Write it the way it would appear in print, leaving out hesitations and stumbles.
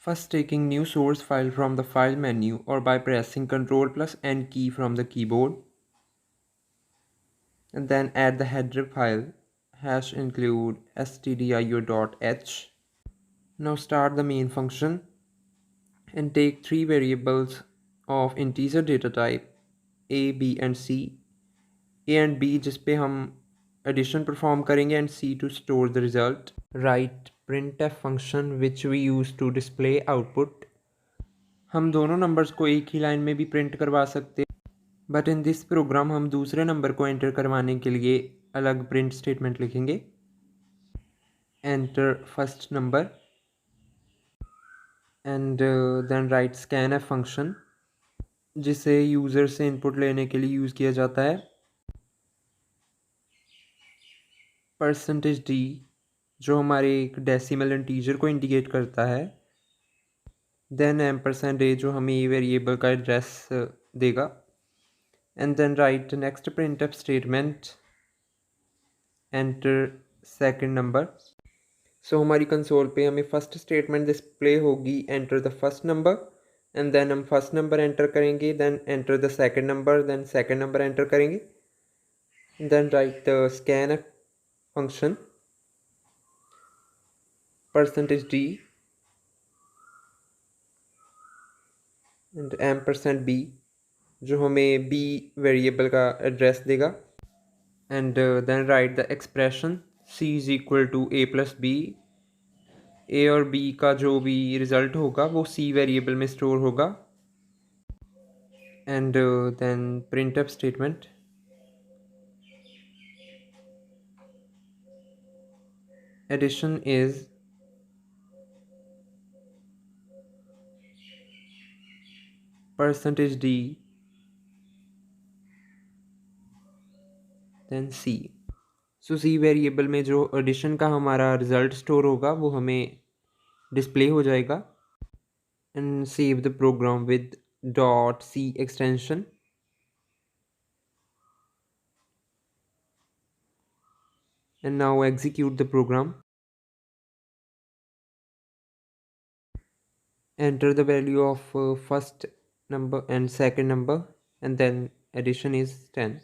First, taking new source file from the file menu or by pressing Ctrl plus N key from the keyboard, and then add the header file hash include stdio.h. Now start the main function and take three variables of integer data type a, b and c. A and B जिस पे हम addition perform करेंगे and C to store the result. Write printf function which we use to display output. हम दोनों numbers को एक ही line में भी प्रिंट करवा सकते हैं, बट इन दिस प्रोग्राम हम दूसरे नंबर को एंटर करवाने के लिए अलग प्रिंट स्टेटमेंट लिखेंगे. Enter first number and then write scanf function जिसे यूज़र से इनपुट लेने के लिए यूज़ किया जाता है. %d जो हमारे एक डेसिमल इंटीजर को इंडिकेट करता है. देन %a जो हमें ये वेरिएबल का एड्रेस देगा. And then write next printf statement enter second number. So हमारी कंसोल पे हमें फर्स्ट स्टेटमेंट डिस्प्ले होगी enter the first number, and then हम फर्स्ट नंबर एंटर करेंगे, then enter the second number, then second number enter करेंगे, then write the scanf function %d and %b जो हमें b variable का address देगा. And then write the expression c is equal to a plus B. a और b का जो भी result होगा वो c वेरिएबल में स्टोर होगा. And then printf statement addition is %d then c. So c variable में जो एडिशन का हमारा रिजल्ट स्टोर होगा वो हमें डिस्प्ले हो जाएगा. And save the program with .c extension. And now execute the program. Enter the value of first number and second number, and then addition is 10.